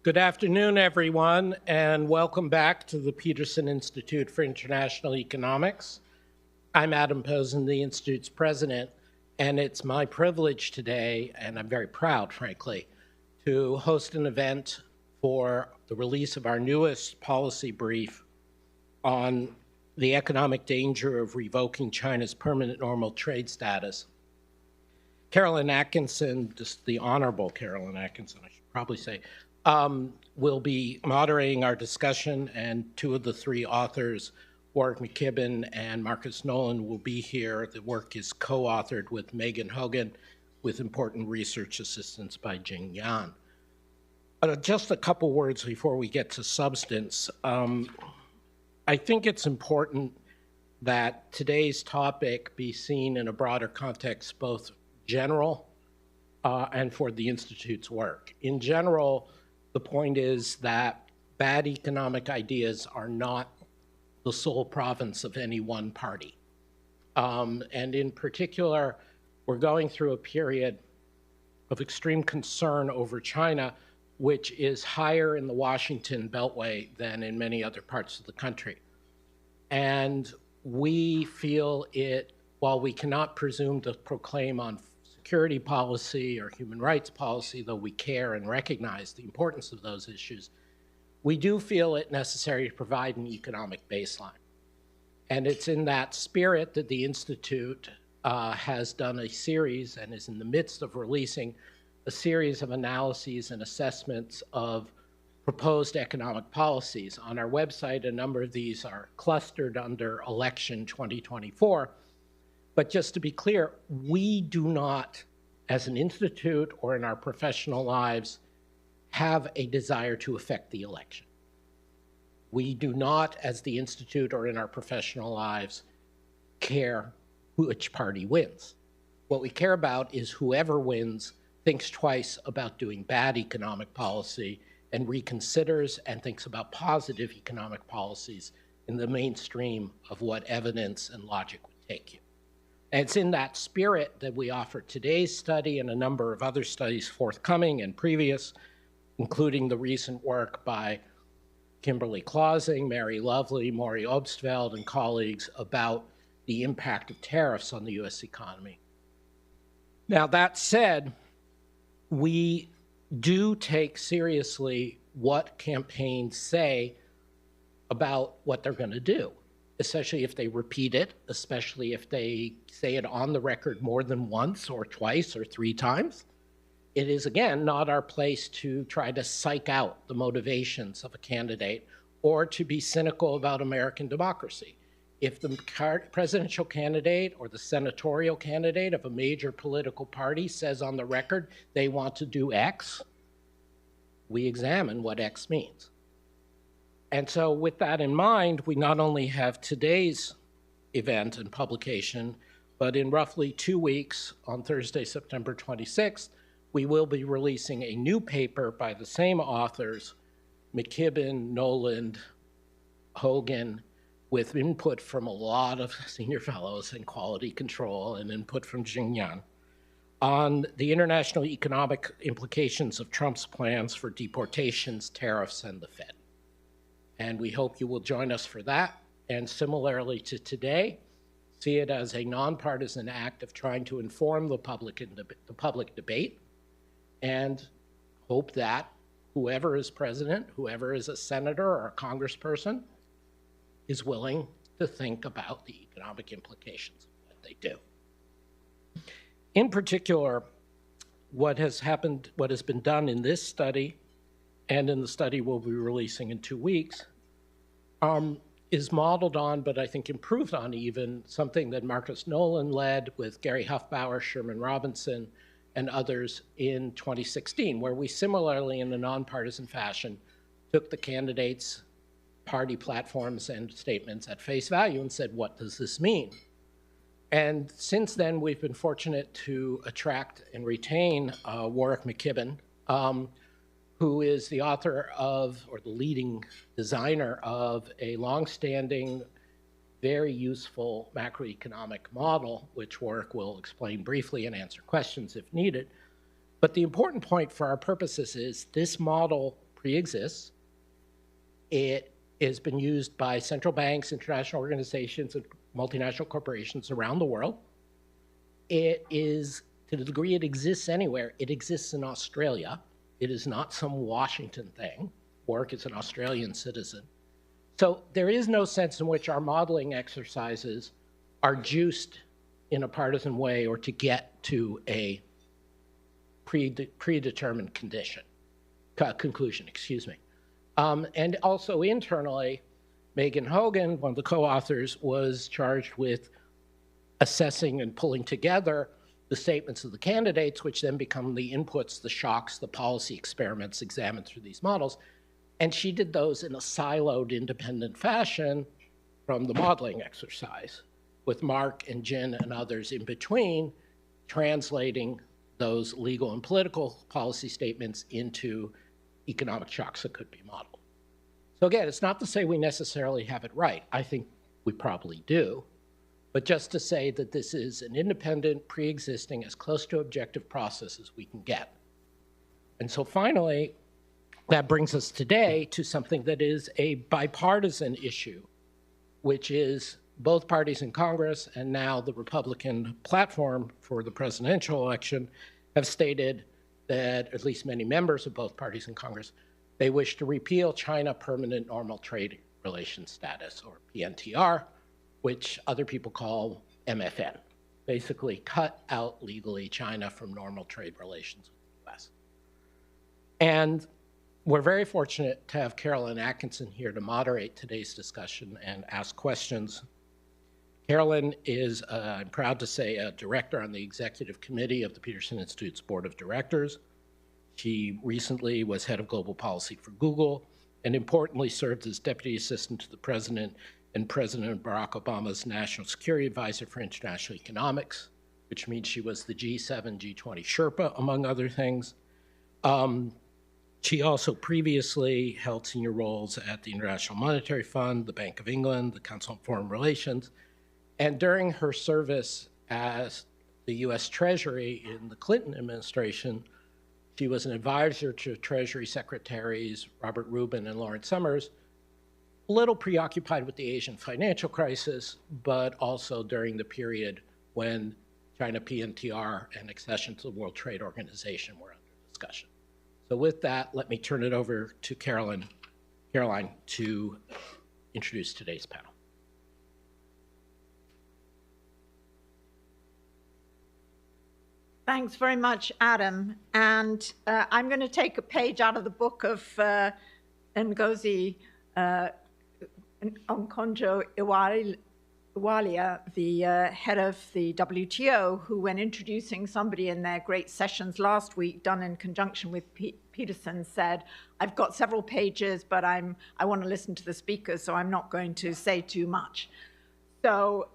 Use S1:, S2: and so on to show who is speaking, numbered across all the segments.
S1: Good afternoon, everyone, and welcome back to the Peterson Institute for International Economics. I'm Adam Posen, the Institute's president, and it's my privilege today, and I'm very proud, frankly, to host an event for the release of our newest policy brief on the economic danger of revoking China's permanent normal trade status. Carolyn Atkinson, just the Honorable Carolyn Atkinson, I should probably say, will be moderating our discussion, and two of the three authors, Warwick McKibbin and Marcus Noland, will be here. The work is co-authored with Megan Hogan, with important research assistance by Jing Yan. Just a couple words before we get to substance. I think it's important that today's topic be seen in a broader context, both general and for the Institute's work. In general, the point is that bad economic ideas are not the sole province of any one party. And in particular, we're going through a period of extreme concern over China, which is higher in the Washington Beltway than in many other parts of the country. And we feel it, while we cannot presume to proclaim on security policy or human rights policy, though we care and recognize the importance of those issues, we do feel it necessary to provide an economic baseline. And it's in that spirit that the Institute has done a series and is in the midst of releasing a series of analyses and assessments of proposed economic policies. On our website, a number of these are clustered under Election 2024. But just to be clear, we do not, as an institute or in our professional lives, have a desire to affect the election. We do not, as the institute or in our professional lives, care which party wins. What we care about is whoever wins thinks twice about doing bad economic policy and reconsiders and thinks about positive economic policies in the mainstream of what evidence and logic would take you. And it's in that spirit that we offer today's study and a number of other studies forthcoming and previous, including the recent work by Kimberly Clausing, Mary Lovely, Maury Obstveld, and colleagues about the impact of tariffs on the U.S. economy. Now, that said, we do take seriously what campaigns say about what they're going to do, especially if they repeat it, especially if they say it on the record more than once or twice or three times. It is, again, not our place to try to psych out the motivations of a candidate or to be cynical about American democracy. If the presidential candidate or the senatorial candidate of a major political party says on the record they want to do X, we examine what X means. And so with that in mind, we not only have today's event and publication, but in roughly 2 weeks, on Thursday, September 26th, we will be releasing a new paper by the same authors, McKibbin, Noland, Hogan, with input from a lot of senior fellows in quality control and input from Jing Yan, on the international economic implications of Trump's plans for deportations, tariffs, and the Fed. And we hope you will join us for that. And similarly to today, see it as a nonpartisan act of trying to inform the public in the public debate, and hope that whoever is president, whoever is a senator or a congressperson, is willing to think about the economic implications of what they do. In particular, what has happened, what has been done in this study and in the study we'll be releasing in 2 weeks, is modeled on, but I think improved on even, something that Marcus Noland led with Gary Huffbauer, Sherman Robinson, and others in 2016, where we similarly, in a nonpartisan fashion, took the candidates' party platforms and statements at face value and said, what does this mean? And since then, we've been fortunate to attract and retain Warwick McKibbin, who is the author of, or the leading designer of, a longstanding, very useful macroeconomic model, which Warwick will explain briefly and answer questions if needed. But the important point for our purposes is this model pre-exists. It has been used by central banks, international organizations, and multinational corporations around the world. It is, to the degree it exists anywhere, it exists in Australia. It is not some Washington thing. Warwick is an Australian citizen. So there is no sense in which our modeling exercises are juiced in a partisan way or to get to a predetermined conclusion, excuse me. And also internally, Megan Hogan, one of the co-authors, was charged with assessing and pulling together the statements of the candidates, which then become the inputs, the shocks, the policy experiments examined through these models. And she did those in a siloed, independent fashion from the modeling exercise, with Mark and Jin and others in between translating those legal and political policy statements into economic shocks that could be modeled. So again, it's not to say we necessarily have it right. I think we probably do. But just to say that this is an independent, pre-existing, as close to objective process as we can get. And so finally, that brings us today to something that is a bipartisan issue, which is both parties in Congress and now the Republican platform for the presidential election have stated that, at least many members of both parties in Congress, they wish to repeal China Permanent Normal Trade Relations Status, or PNTR, which other people call MFN. Basically cut out legally China from normal trade relations with the US. And we're very fortunate to have Carolyn Atkinson here to moderate today's discussion and ask questions. Carolyn is, I'm proud to say, a director on the executive committee of the Peterson Institute's board of directors. She recently was head of global policy for Google, and importantly served as deputy assistant to the president and President Barack Obama's national security advisor for international economics, which means she was the G7, G20 Sherpa, among other things. She also previously held senior roles at the International Monetary Fund, the Bank of England, the Council on Foreign Relations, and during her service as the US Treasury in the Clinton administration, she was an advisor to Treasury Secretaries Robert Rubin and Lawrence Summers, a little preoccupied with the Asian financial crisis, but also during the period when China PNTR and accession to the World Trade Organization were under discussion. So with that, let me turn it over to Caroline to introduce today's panel.
S2: Thanks very much, Adam. And I'm going to take a page out of the book of Ngozi Okonjo-Iweala, the head of the WTO, who, when introducing somebody in their great sessions last week, done in conjunction with Peterson, said, I've got several pages, but I want to listen to the speakers, so I'm not going to say too much. So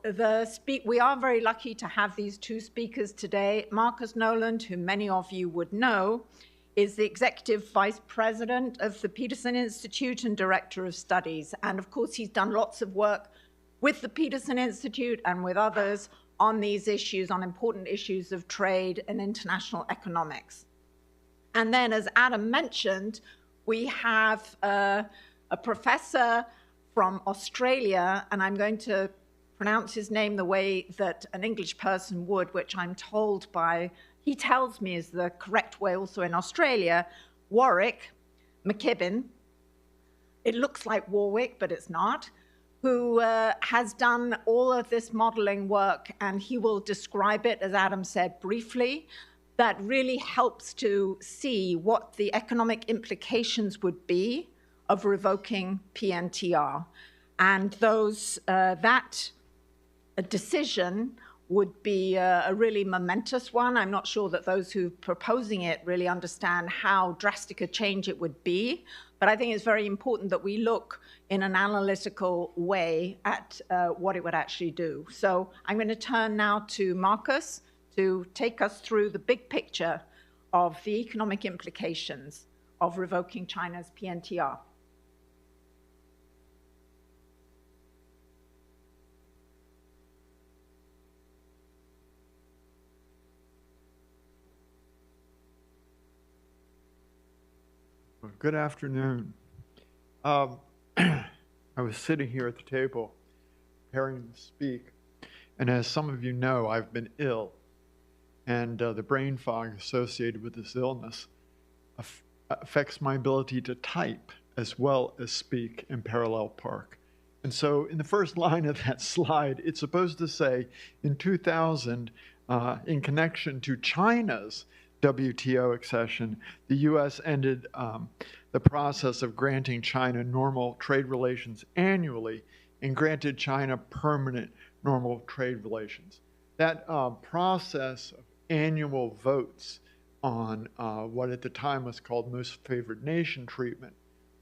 S2: we are very lucky to have these two speakers today. Marcus Noland, who many of you would know, is the Executive Vice President of the Peterson Institute and Director of Studies. And of course, he's done lots of work with the Peterson Institute and with others on these issues, on important issues of trade and international economics. And then, as Adam mentioned, we have a professor from Australia, and I'm going to pronounce his name the way that an English person would, which I'm told he tells me is the correct way also in Australia, Warwick McKibbin. It looks like Warwick, but it's not, who has done all of this modeling work, and he will describe it, as Adam said, briefly. That really helps to see what the economic implications would be of revoking PNTR. And that decision would be a really momentous one. I'm not sure that those who are proposing it really understand how drastic a change it would be, but I think it's very important that we look in an analytical way at what it would actually do. So I'm going to turn now to Marcus to take us through the big picture of the economic implications of revoking China's PNTR.
S3: Well, good afternoon. I was sitting here at the table preparing to speak, and as some of you know, I've been ill, and the brain fog associated with this illness affects my ability to type as well as speak in parallel park. And so in the first line of that slide, it's supposed to say, in 2000, in connection to China's WTO accession, the U.S. ended the process of granting China normal trade relations annually and granted China permanent normal trade relations. That process of annual votes on what at the time was called most favored nation treatment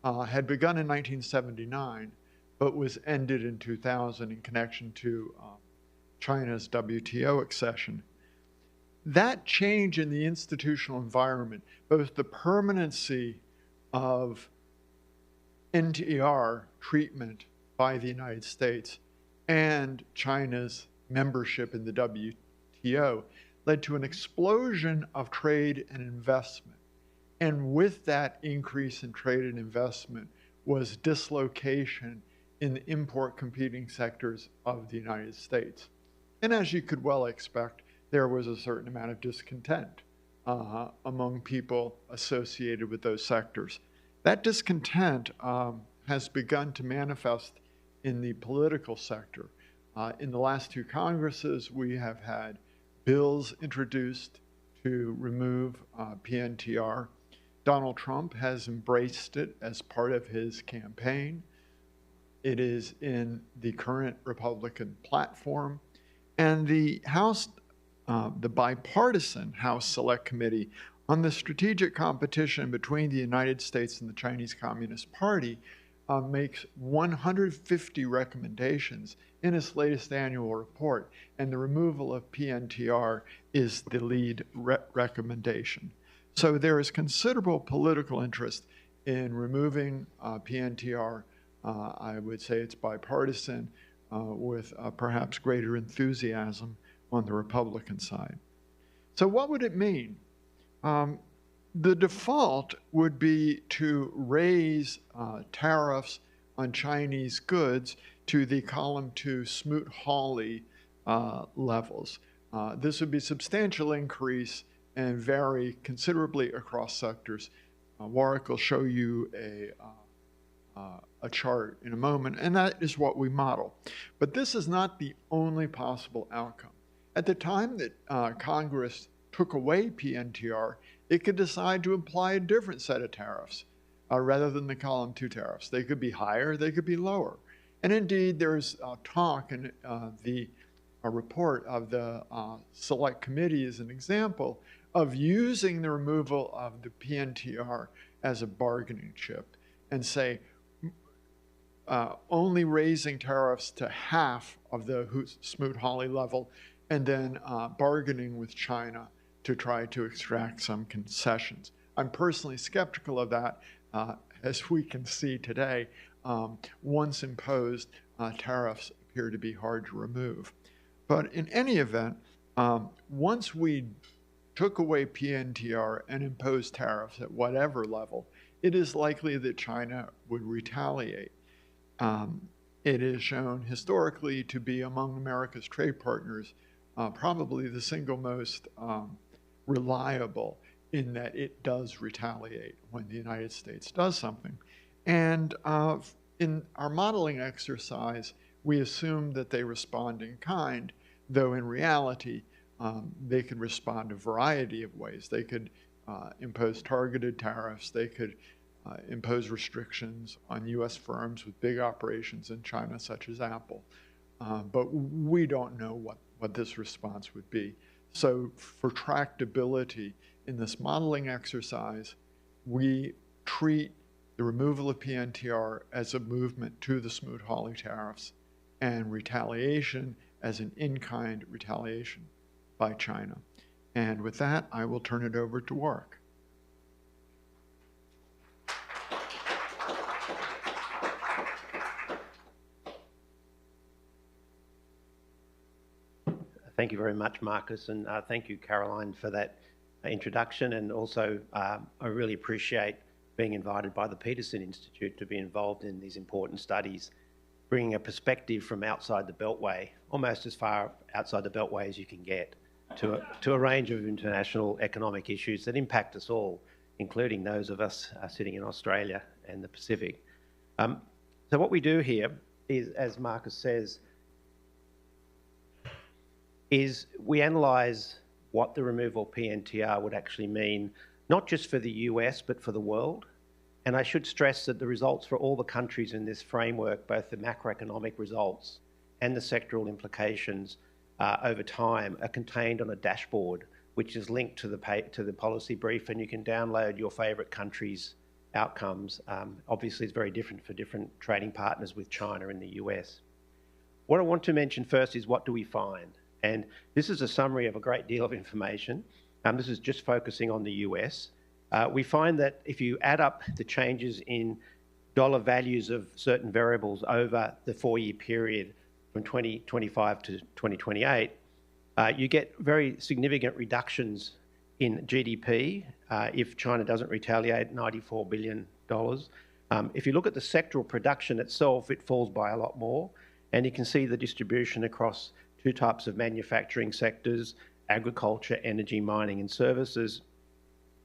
S3: had begun in 1979, but was ended in 2000 in connection to China's WTO accession. That change in the institutional environment, both the permanency of PNTR treatment by the United States and China's membership in the WTO, led to an explosion of trade and investment. And with that increase in trade and investment was dislocation in the import competing sectors of the United States. And as you could well expect, there was a certain amount of discontent among people associated with those sectors. That discontent has begun to manifest in the political sector. In the last two Congresses, we have had bills introduced to remove PNTR. Donald Trump has embraced it as part of his campaign. It is in the current Republican platform. And the House, the bipartisan House Select Committee on the strategic competition between the United States and the Chinese Communist Party makes 150 recommendations in its latest annual report, and the removal of PNTR is the lead recommendation. So there is considerable political interest in removing PNTR. I would say it's bipartisan with perhaps greater enthusiasm on the Republican side. So what would it mean? The default would be to raise tariffs on Chinese goods to the column 2 Smoot-Hawley levels. This would be a substantial increase and vary considerably across sectors. Warwick will show you a chart in a moment, and that is what we model. But this is not the only possible outcome. At the time that Congress took away PNTR, it could decide to apply a different set of tariffs rather than the column 2 tariffs. They could be higher, they could be lower. And indeed, there's talk in a report of the Select Committee as an example of using the removal of the PNTR as a bargaining chip and say, only raising tariffs to half of the Smoot-Hawley level and then bargaining with China to try to extract some concessions. I'm personally skeptical of that. As we can see today, once imposed, tariffs appear to be hard to remove. But in any event, once we took away PNTR and imposed tariffs at whatever level, it is likely that China would retaliate. It is shown historically to be among America's trade partners probably the single most reliable in that it does retaliate when the United States does something. And in our modeling exercise, we assume that they respond in kind, though in reality, they could respond a variety of ways. They could impose targeted tariffs. They could impose restrictions on U.S. firms with big operations in China, such as Apple. But we don't know what this response would be. So for tractability in this modeling exercise, we treat the removal of PNTR as a movement to the Smoot-Hawley tariffs and retaliation as an in-kind retaliation by China. And with that, I will turn it over to Warwick.
S4: Thank you very much, Marcus, and thank you, Caroline, for that introduction. And also, I really appreciate being invited by the Peterson Institute to be involved in these important studies, bringing a perspective from outside the Beltway, almost as far outside the Beltway as you can get, to a range of international economic issues that impact us all, including those of us sitting in Australia and the Pacific. So what we do here is, as Marcus says, is we analyse what the removal of PNTR would actually mean, not just for the US, but for the world. And I should stress that the results for all the countries in this framework, both the macroeconomic results and the sectoral implications over time, are contained on a dashboard, which is linked to the policy brief, and you can download your favourite country's outcomes. Obviously, it's very different for different trading partners with China and the US. What I want to mention first is, what do we find? And this is a summary of a great deal of information. This is just focusing on the US. We find that if you add up the changes in dollar values of certain variables over the 4-year period from 2025 to 2028, you get very significant reductions in GDP if China doesn't retaliate, $94 billion. If you look at the sectoral production itself, it falls by a lot more. And you can see the distribution across two types of manufacturing sectors: agriculture, energy, mining and services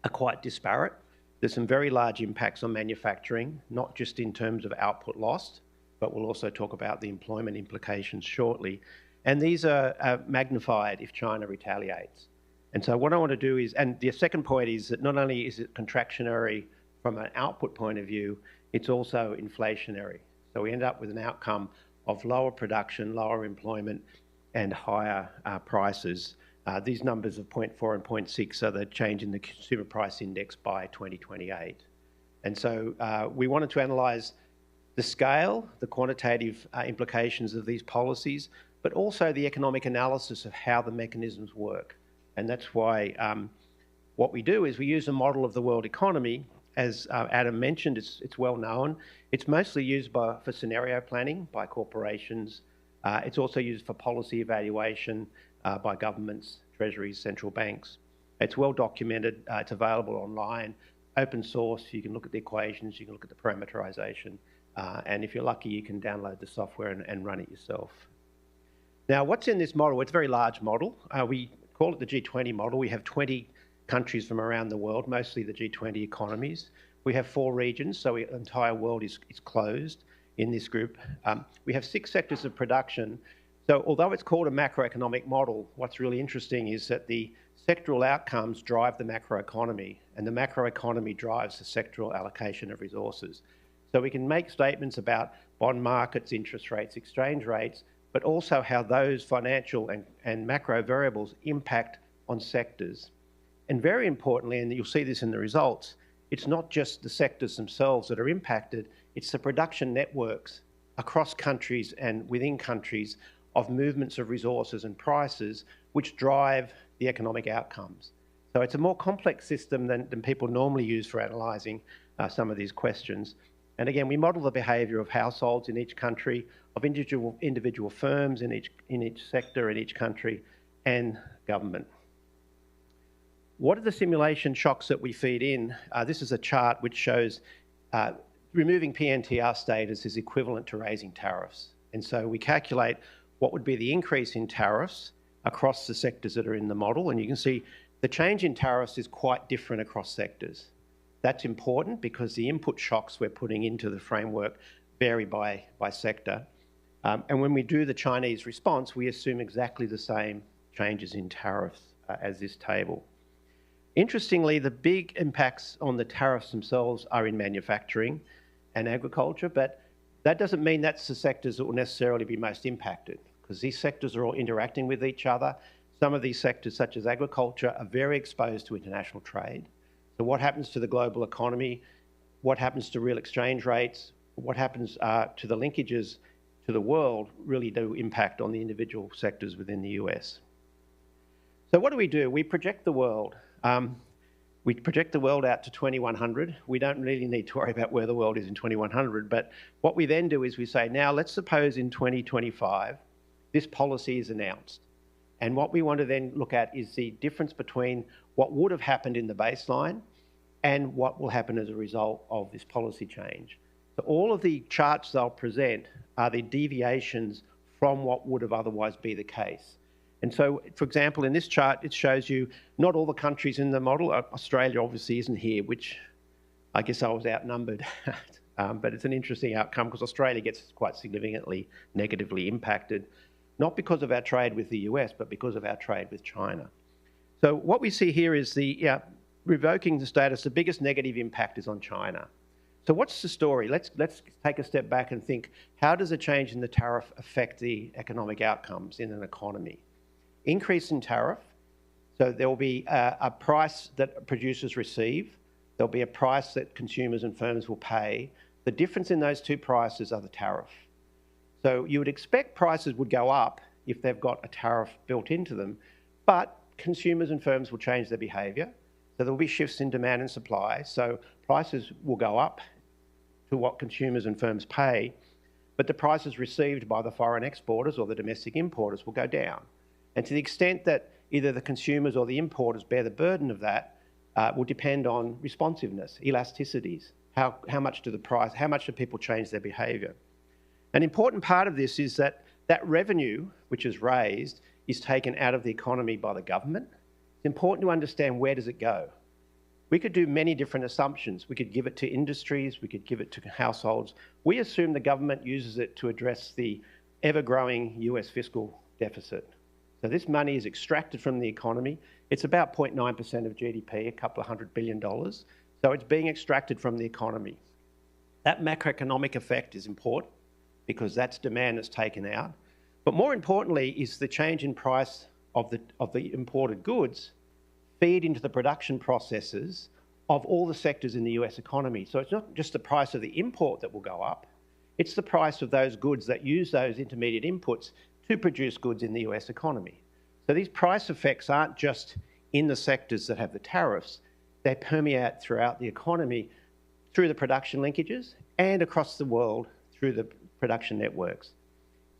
S4: are quite disparate. There's some very large impacts on manufacturing, not just in terms of output lost, but we'll also talk about the employment implications shortly. And these are magnified if China retaliates. And so what I want to do is, and the second point is that not only is it contractionary from an output point of view, it's also inflationary. So we end up with an outcome of lower production, lower employment, and higher prices. These numbers of 0.4 and 0.6 are the change in the consumer price index by 2028. And so we wanted to analyse the scale, the quantitative implications of these policies, but also the economic analysis of how the mechanisms work. And that's why what we do is we use a model of the world economy. As Adam mentioned, it's well known. It's mostly used for scenario planning by corporations. It's also used for policy evaluation by governments, treasuries, central banks. It's well documented. It's available online, open source. You can look at the equations, you can look at the parameterization, and if you're lucky, you can download the software and run it yourself. Now, what's in this model? It's a very large model. We call it the G20 model. We have 20 countries from around the world, mostly the G20 economies. We have 4 regions, so the entire world is closed in this group. We have 6 sectors of production. So although it's called a macroeconomic model, what's really interesting is that the sectoral outcomes drive the macroeconomy, and the macroeconomy drives the sectoral allocation of resources. So we can make statements about bond markets, interest rates, exchange rates, but also how those financial and macro variables impact on sectors. And very importantly, and you'll see this in the results, it's not just the sectors themselves that are impacted, it's the production networks across countries and within countries of movements of resources and prices which drive the economic outcomes. So it's a more complex system than people normally use for analysing some of these questions. And again, we model the behaviour of households in each country, of individual firms in each sector in each country, and government. What are the simulation shocks that we feed in? This is a chart which shows removing PNTR status is equivalent to raising tariffs. And so we calculate what would be the increase in tariffs across the sectors that are in the model. And you can see the change in tariffs is quite different across sectors. That's important because the input shocks we're putting into the framework vary by sector. And when we do the Chinese response, we assume exactly the same changes in tariffs as this table. Interestingly, the big impacts on the tariffs themselves are in manufacturing and agriculture, but that doesn't mean that's the sectors that will necessarily be most impacted, because these sectors are all interacting with each other. Some of these sectors, such as agriculture, are very exposed to international trade. So what happens to the global economy, what happens to real exchange rates, what happens to the linkages to the world really do impact on the individual sectors within the US. So what do? We project the world. We project the world out to 2100. We don't really need to worry about where the world is in 2100, but what we then do is we say, now let's suppose in 2025, this policy is announced. And what we want to then look at is the difference between what would have happened in the baseline and what will happen as a result of this policy change. So all of the charts they'll present are the deviations from what would have otherwise be the case. And so, for example, in this chart, it shows you not all the countries in the model. Australia obviously isn't here, which I guess I was outnumbered. But it's an interesting outcome because Australia gets quite significantly negatively impacted, not because of our trade with the US, but because of our trade with China. So what we see here is the revoking the status, the biggest negative impact is on China. So what's the story? Let's take a step back and think, how does a change in the tariff affect the economic outcomes in an economy? Increase in tariff, so there will be a price that producers receive, there'll be a price that consumers and firms will pay. The difference in those two prices are the tariff. So you would expect prices would go up if they've got a tariff built into them, but consumers and firms will change their behaviour. So there'll be shifts in demand and supply. So prices will go up to what consumers and firms pay, but the prices received by the foreign exporters or the domestic importers will go down. And to the extent that either the consumers or the importers bear the burden of that will depend on responsiveness, elasticities. How much do people change their behaviour? An important part of this is that revenue, which is raised, is taken out of the economy by the government. It's important to understand where does it go. We could do many different assumptions. We could give it to industries, we could give it to households. We assume the government uses it to address the ever-growing US fiscal deficit. So this money is extracted from the economy. It's about 0.9% of GDP, a couple of $100 billion. So it's being extracted from the economy. That macroeconomic effect is important because that's demand that's taken out. But more importantly is the change in price of the imported goods feed into the production processes of all the sectors in the US economy. So it's not just the price of the import that will go up, it's the price of those goods that use those intermediate inputs to produce goods in the US economy. So these price effects aren't just in the sectors that have the tariffs, they permeate throughout the economy through the production linkages and across the world through the production networks.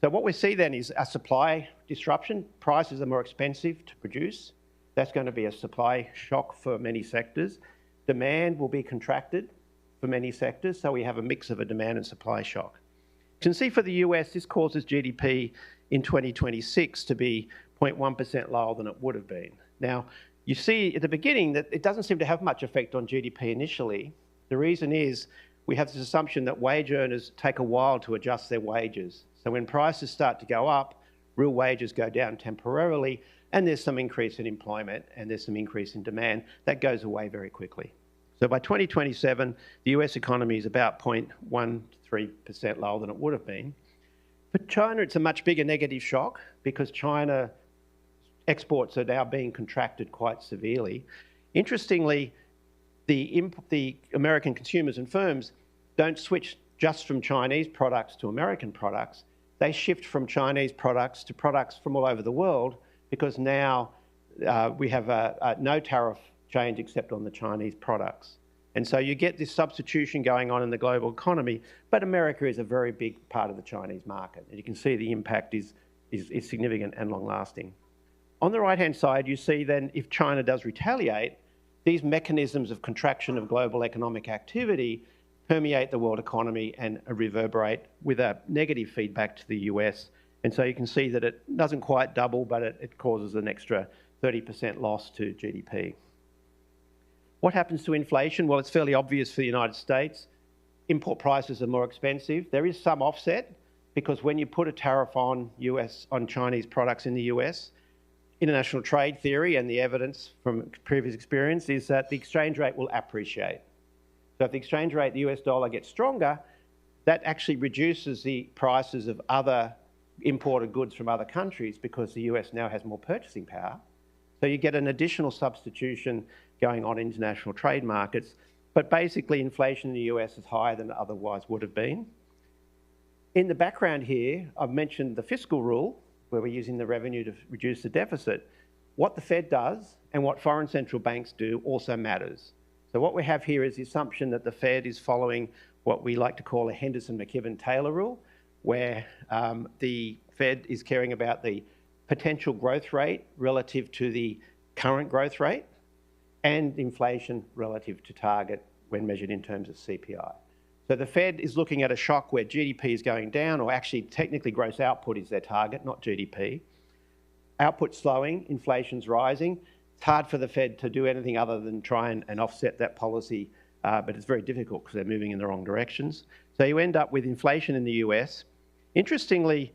S4: So what we see then is a supply disruption. Prices are more expensive to produce. That's going to be a supply shock for many sectors. Demand will be contracted for many sectors, so we have a mix of a demand and supply shock. You can see for the US, this causes GDP in 2026 to be 0.1% lower than it would have been. Now, you see at the beginning that it doesn't seem to have much effect on GDP initially. The reason is we have this assumption that wage earners take a while to adjust their wages. So when prices start to go up, real wages go down temporarily, and there's some increase in employment and there's some increase in demand. That goes away very quickly. So by 2027, the US economy is about 0.13% lower than it would have been. For China, it's a much bigger negative shock because China exports are now being contracted quite severely. Interestingly, the American consumers and firms don't switch just from Chinese products to American products. They shift from Chinese products to products from all over the world because now we have no tariff change except on the Chinese products. And so you get this substitution going on in the global economy, but America is a very big part of the Chinese market. And you can see the impact is significant and long-lasting. On the right-hand side, you see then if China does retaliate, these mechanisms of contraction of global economic activity permeate the world economy and reverberate with a negative feedback to the US. And so you can see that it doesn't quite double, but it causes an extra 30% loss to GDP. What happens to inflation? Well, it's fairly obvious for the United States. Import prices are more expensive. There is some offset because when you put a tariff on Chinese products in the US, international trade theory and the evidence from previous experience is that the exchange rate will appreciate. So if the exchange rate, the US dollar, gets stronger, that actually reduces the prices of other imported goods from other countries because the US now has more purchasing power. So you get an additional substitution going on in international trade markets, but basically inflation in the US is higher than it otherwise would have been. In the background here, I've mentioned the fiscal rule, where we're using the revenue to reduce the deficit. What the Fed does and what foreign central banks do also matters. So what we have here is the assumption that the Fed is following what we like to call a Henderson-McKibbin-Taylor rule, where the Fed is caring about the potential growth rate relative to the current growth rate. and inflation relative to target when measured in terms of CPI. So the Fed is looking at a shock where GDP is going down, or actually technically gross output is their target, not GDP. Output slowing, inflation's rising. It's hard for the Fed to do anything other than try and offset that policy, but it's very difficult because they're moving in the wrong directions. So you end up with inflation in the US. Interestingly,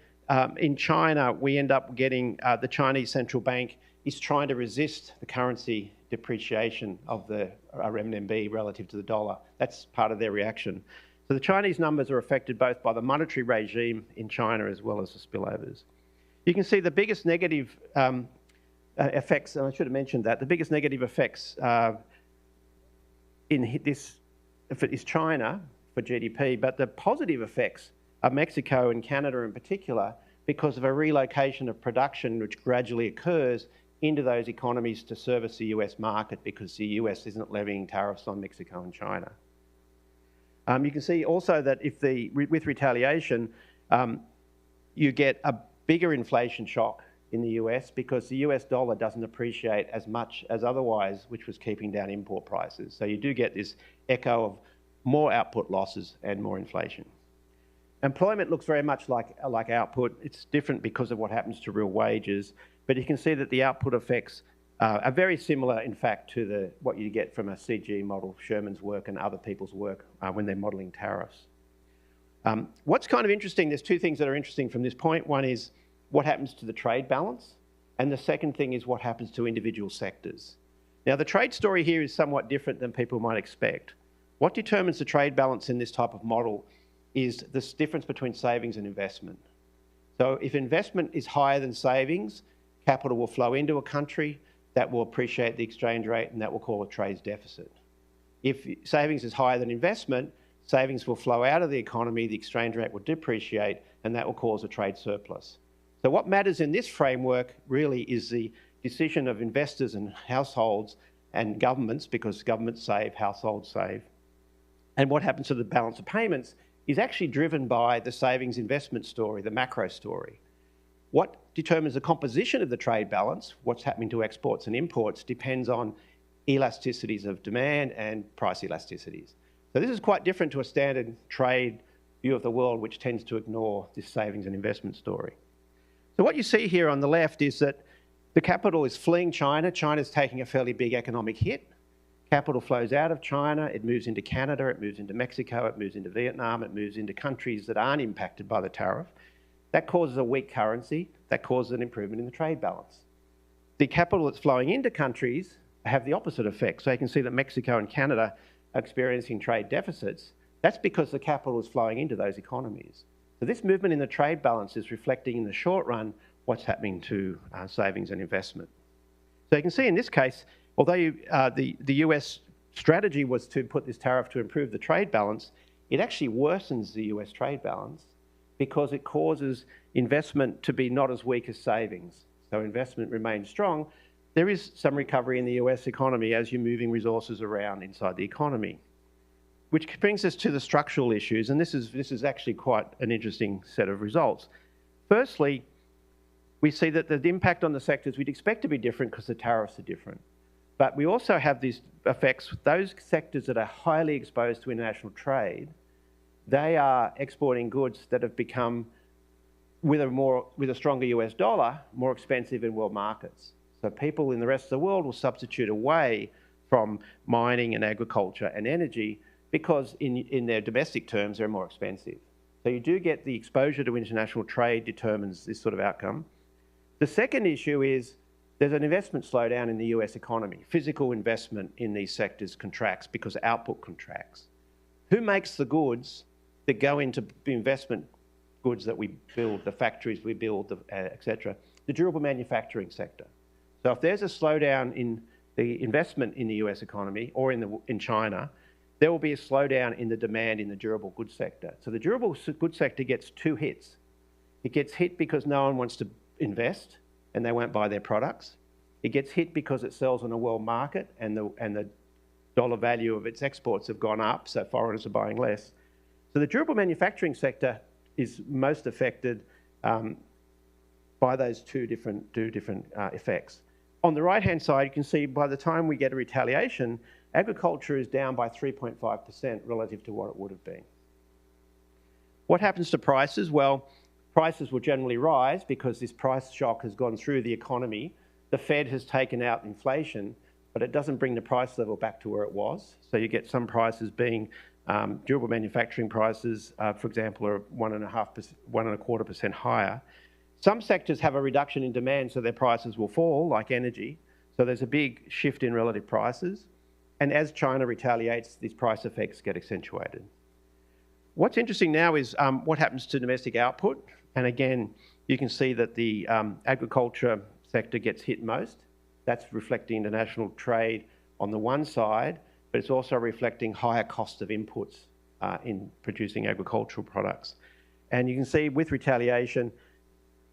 S4: in China, we end up getting the Chinese central bank is trying to resist the currency depreciation of the renminbi relative to the dollar. That's part of their reaction. So the Chinese numbers are affected both by the monetary regime in China as well as the spillovers. You can see the biggest negative effects, and I should have mentioned that, the biggest negative effects in this is China for GDP, but the positive effects are Mexico and Canada in particular because of a relocation of production which gradually occurs into those economies to service the US market because the US isn't levying tariffs on Mexico and China. You can see also that with retaliation, you get a bigger inflation shock in the US because the US dollar doesn't appreciate as much as otherwise, which was keeping down import prices. So you do get this echo of more output losses and more inflation. Employment looks very much like output. It's different because of what happens to real wages, but you can see that the output effects are very similar, in fact, to what you get from a CG model, Sherman's work and other people's work when they're modelling tariffs. What's kind of interesting, there's two things that are interesting from this point. One is what happens to the trade balance, and the second thing is what happens to individual sectors. Now, the trade story here is somewhat different than people might expect. What determines the trade balance in this type of model is this difference between savings and investment. So if investment is higher than savings, capital will flow into a country, that will appreciate the exchange rate, and that will cause a trade deficit. If savings is higher than investment, savings will flow out of the economy, the exchange rate will depreciate, and that will cause a trade surplus. So what matters in this framework really is the decision of investors and households and governments, because governments save, households save. And what happens to the balance of payments is actually driven by the savings investment story, the macro story. What determines the composition of the trade balance, what's happening to exports and imports, depends on elasticities of demand and price elasticities. So this is quite different to a standard trade view of the world, which tends to ignore this savings and investment story. So what you see here on the left is that the capital is fleeing China. China's taking a fairly big economic hit. Capital flows out of China, it moves into Canada, it moves into Mexico, it moves into Vietnam, it moves into countries that aren't impacted by the tariff. That causes a weak currency, that causes an improvement in the trade balance. The capital that's flowing into countries have the opposite effect. So you can see that Mexico and Canada are experiencing trade deficits. That's because the capital is flowing into those economies. So this movement in the trade balance is reflecting in the short run what's happening to savings and investment. So you can see in this case, although the US strategy was to put this tariff to improve the trade balance, it actually worsens the US trade balance because it causes investment to be not as weak as savings. So investment remains strong. There is some recovery in the US economy as you're moving resources around inside the economy, which brings us to the structural issues. And this is actually quite an interesting set of results. Firstly, we see that the impact on the sectors we'd expect to be different because the tariffs are different. But we also have these effects. Those sectors that are highly exposed to international trade, they are exporting goods that have become, with a stronger US dollar, more expensive in world markets. So people in the rest of the world will substitute away from mining and agriculture and energy because in their domestic terms, they're more expensive. So you do get the exposure to international trade determines this sort of outcome. The second issue is there's an investment slowdown in the US economy. Physical investment in these sectors contracts because output contracts. Who makes the goods that go into investment goods that we build, the factories we build, etc.? The durable manufacturing sector. So if there's a slowdown in the investment in the US economy or in China, there will be a slowdown in the demand in the durable goods sector. So the durable goods sector gets two hits. It gets hit because no one wants to invest and they won't buy their products. It gets hit because it sells on a world market and the dollar value of its exports have gone up, so foreigners are buying less. So the durable manufacturing sector is most affected by those two different effects. On the right-hand side, you can see by the time we get a retaliation, agriculture is down by 3.5% relative to what it would have been. What happens to prices? Well, prices will generally rise because this price shock has gone through the economy. The Fed has taken out inflation, but it doesn't bring the price level back to where it was. So you get some prices being durable manufacturing prices, for example, are 1.25% higher. Some sectors have a reduction in demand, so their prices will fall, like energy. So there's a big shift in relative prices. And as China retaliates, these price effects get accentuated. What's interesting now is what happens to domestic output. And again, you can see that the agriculture sector gets hit most. That's reflecting international trade on the one side, but it's also reflecting higher cost of inputs in producing agricultural products. And you can see with retaliation,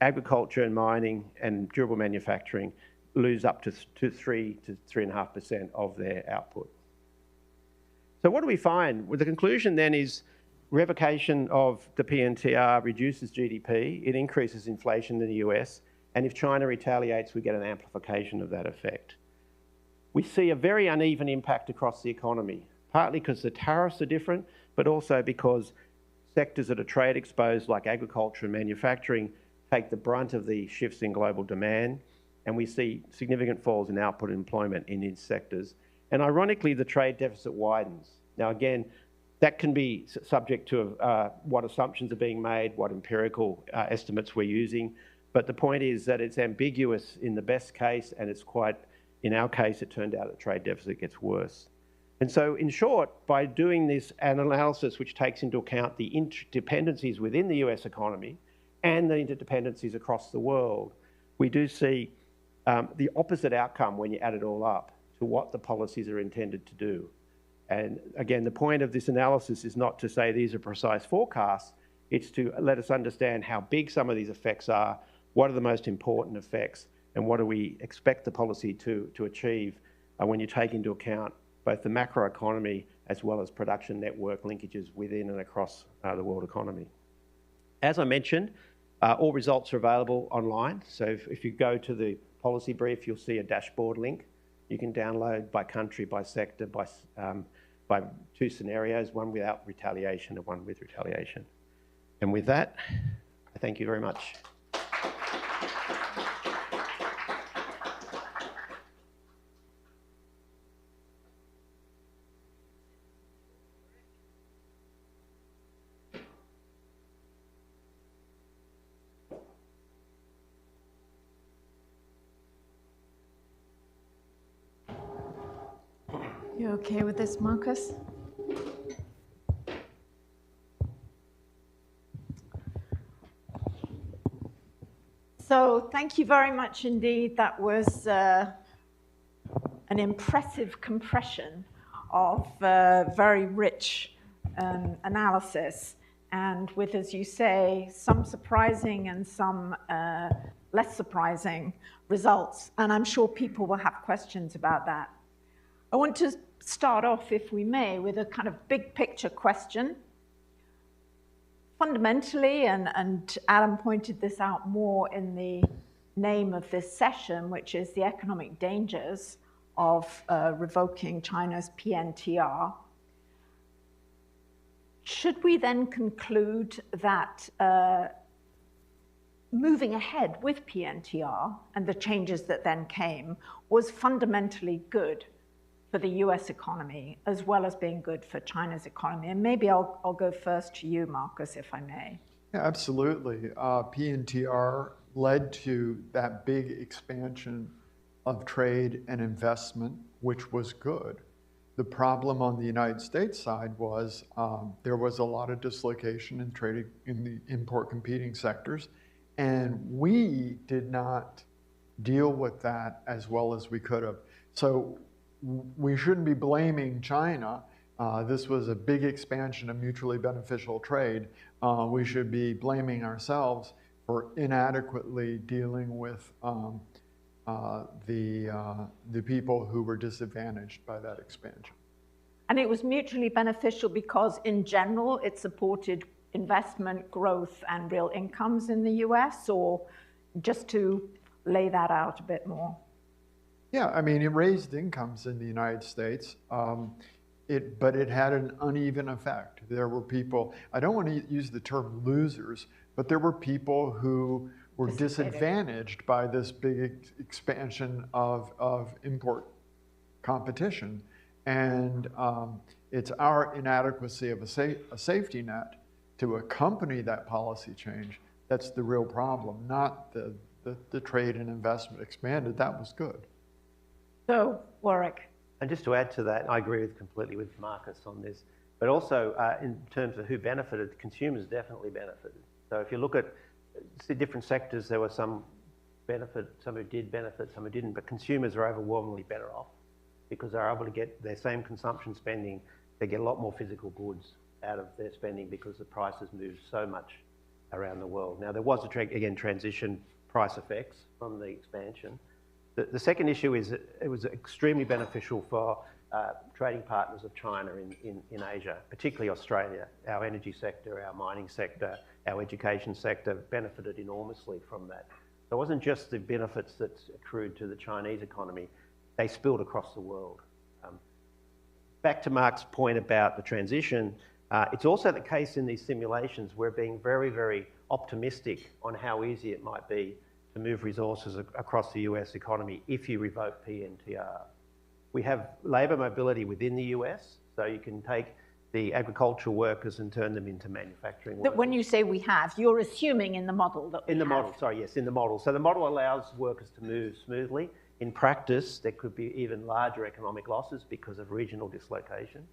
S4: agriculture and mining and durable manufacturing lose up to 3 to 3.5% of their output. So what do we find? Well, the conclusion then is revocation of the PNTR reduces GDP, it increases inflation in the US, and if China retaliates, we get an amplification of that effect. We see a very uneven impact across the economy, partly because the tariffs are different, but also because sectors that are trade exposed, like agriculture and manufacturing, take the brunt of the shifts in global demand, and we see significant falls in output and employment in these sectors. And ironically, the trade deficit widens. Now again, that can be subject to what assumptions are being made, what empirical estimates we're using, but the point is that it's ambiguous in the best case, and it's quite, in our case, it turned out the trade deficit gets worse. And so in short, by doing this analysis, which takes into account the interdependencies within the US economy and the interdependencies across the world, we do see the opposite outcome when you add it all up to what the policies are intended to do. And again, the point of this analysis is not to say these are precise forecasts, it's to let us understand how big some of these effects are, what are the most important effects, and what do we expect the policy to achieve when you take into account both the macroeconomy as well as production network linkages within and across the world economy. As I mentioned, all results are available online. So if you go to the policy brief, you'll see a dashboard link. You can download by country, by sector, by 2 scenarios, one without retaliation and one with retaliation. And with that, I thank you very much.
S2: You okay with this, Marcus? So thank you very much indeed. That was an impressive compression of very rich analysis, and with, as you say, some surprising and some less surprising results. And I'm sure people will have questions about that. I want to start off, if we may, with a kind of big picture question. Fundamentally, and Adam pointed this out more in the name of this session, which is the economic dangers of revoking China's PNTR. Should we then conclude that moving ahead with PNTR and the changes that then came was fundamentally good for the US economy, as well as being good for China's economy? And maybe I'll go first to you, Marcus, if I may.
S3: Yeah, absolutely. PNTR led to that big expansion of trade and investment, which was good. The problem on the United States side was there was a lot of dislocation in trade in the import competing sectors, and we did not deal with that as well as we could have. So we shouldn't be blaming China. This was a big expansion of mutually beneficial trade. We should be blaming ourselves for inadequately dealing with the people who were disadvantaged by that expansion.
S2: And it was mutually beneficial because, in general, it supported investment, growth, and real incomes in the US, or just to lay that out a bit more?
S3: Yeah, I mean, it raised incomes in the United States, but it had an uneven effect. There were people, I don't want to use the term losers, but there were people who were disadvantaged by this big expansion of import competition. And it's our inadequacy of a safety net to accompany that policy change that's the real problem, not the trade and investment expanded. That was good.
S2: So, Warwick.
S4: And just to add to that, I agree completely with Marcus on this, but also in terms of who benefited, consumers definitely benefited. So if you look at the different sectors, there were some benefit, some who did benefit, some who didn't, but consumers are overwhelmingly better off because they're able to get their same consumption spending, they get a lot more physical goods out of their spending because the prices moved so much around the world. Now there was, again, transition price effects from the expansion. The second issue is it was extremely beneficial for trading partners of China in Asia, particularly Australia. Our energy sector, our mining sector, our education sector benefited enormously from that. So it wasn't just the benefits that accrued to the Chinese economy, they spilled across the world. Back to Mark's point about the transition, it's also the case in these simulations, we're being very, very optimistic on how easy it might be to move resources across the US economy if you revoke PNTR. We have labour mobility within the US, so you can take the agricultural workers and turn them into manufacturing workers.
S2: When you say we have, you're assuming in the model that we
S4: in the
S2: have.
S4: model, sorry, yes, in the model. So the model allows workers to move smoothly. In practice, there could be even larger economic losses because of regional dislocation.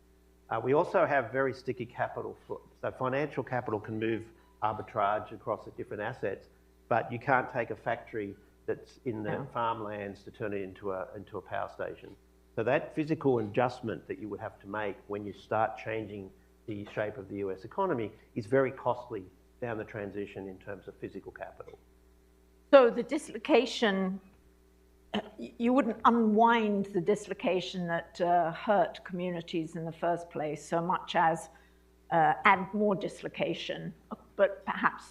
S4: We also have very sticky capital. So financial capital can move arbitrage across the different assets, but you can't take a factory that's in the farmlands to turn it into a power station. So that physical adjustment that you would have to make when you start changing the shape of the US economy is very costly down the transition in terms of physical capital.
S2: So the dislocation, you wouldn't unwind the dislocation that hurt communities in the first place so much as add more dislocation, but perhaps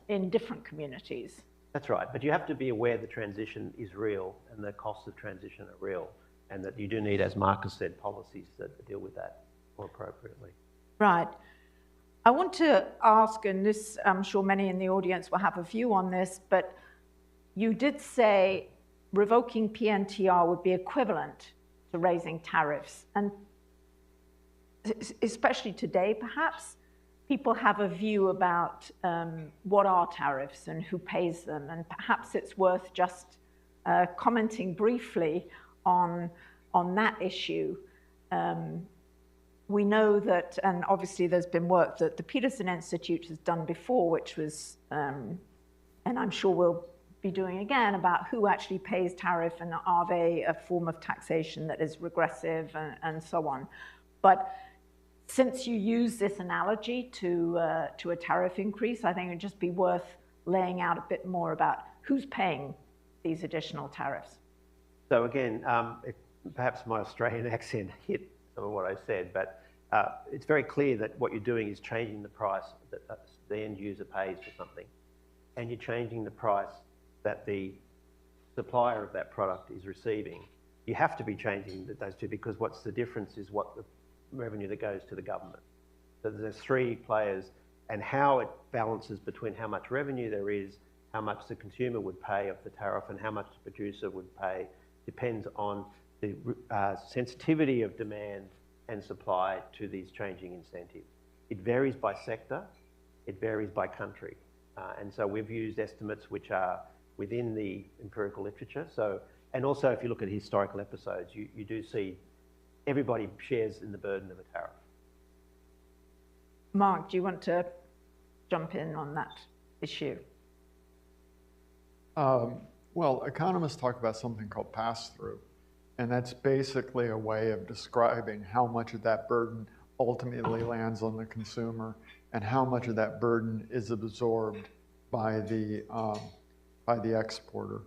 S2: in different communities.
S4: That's right, but you have to be aware the transition is real and the costs of transition are real, and that you do need, as Marcus said, policies that deal with that more appropriately.
S2: Right. I want to ask, and this, I'm sure many in the audience will have a view on this, but you did say revoking PNTR would be equivalent to raising tariffs. And especially today, perhaps, people have a view about what are tariffs and who pays them. And perhaps it's worth just commenting briefly on that issue. We know that, and obviously there's been work that the Peterson Institute has done before, which was, and I'm sure we'll be doing again, about who actually pays tariff and are they a form of taxation that is regressive and so on. But since you use this analogy to a tariff increase, I think it'd just be worth laying out a bit more about who's paying these additional tariffs.
S4: So again, perhaps my Australian accent hit some of what I said, but it's very clear that what you're doing is changing the price that the end user pays for something, and you're changing the price that the supplier of that product is receiving. You have to be changing those two, because what's the difference is what the revenue that goes to the government. So there's three players, and how it balances between how much revenue there is, how much the consumer would pay of the tariff, and how much the producer would pay depends on the sensitivity of demand and supply to these changing incentives. It varies by sector, it varies by country. And so we've used estimates which are within the empirical literature. So, and also if you look at historical episodes, you do see everybody shares in the burden of a tariff.
S2: Mark, do you want to jump in on that issue?
S3: Well, economists talk about something called pass-through, and that's basically a way of describing how much of that burden ultimately lands on the consumer and how much of that burden is absorbed by the exporter.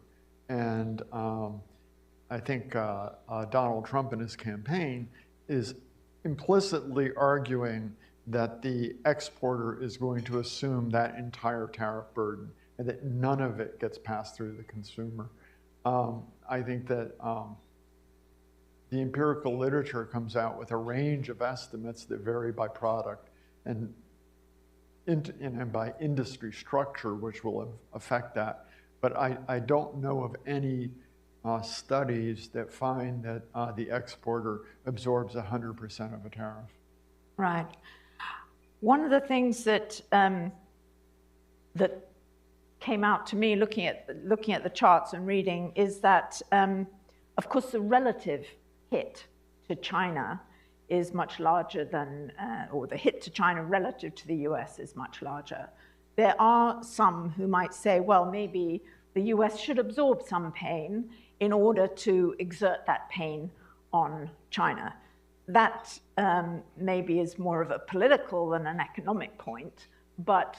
S3: And I think Donald Trump in his campaign is implicitly arguing that the exporter is going to assume that entire tariff burden and that none of it gets passed through the consumer. I think that the empirical literature comes out with a range of estimates that vary by product and by industry structure, which will affect that. But I don't know of any studies that find that the exporter absorbs 100% of a tariff.
S2: Right. One of the things that that came out to me looking at the charts and reading is that, of course, the relative hit to China is much larger than, or the hit to China relative to the US is much larger. There are some who might say, well, maybe the US should absorb some pain in order to exert that pain on China. That maybe is more of a political than an economic point, but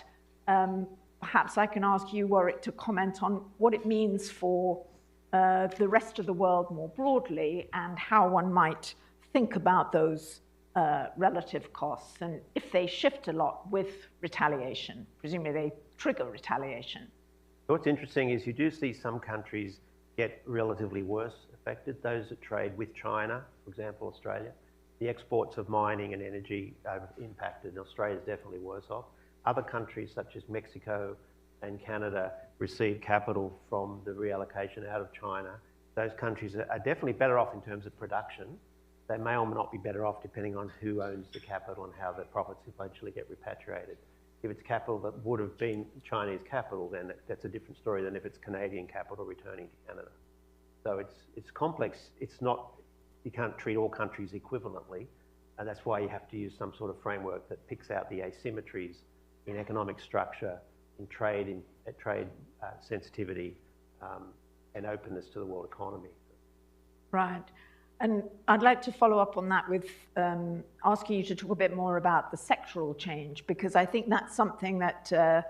S2: perhaps I can ask you, Warwick, to comment on what it means for the rest of the world more broadly and how one might think about those relative costs and if they shift a lot with retaliation. Presumably they trigger retaliation.
S4: What's interesting is you do see some countries get relatively worse affected. Those that trade with China, for example, Australia, the exports of mining and energy are impacted, and Australia is definitely worse off. Other countries such as Mexico and Canada receive capital from the reallocation out of China. Those countries are definitely better off in terms of production. They may or may not be better off depending on who owns the capital and how the profits eventually get repatriated. If it's capital that would have been Chinese capital, then that's a different story than if it's Canadian capital returning to Canada. So it's complex. It's not, you can't treat all countries equivalently, and that's why you have to use some sort of framework that picks out the asymmetries in economic structure, in trade, sensitivity, and openness to the world economy.
S2: Right. And I'd like to follow up on that with asking you to talk a bit more about the sectoral change, because I think that's something that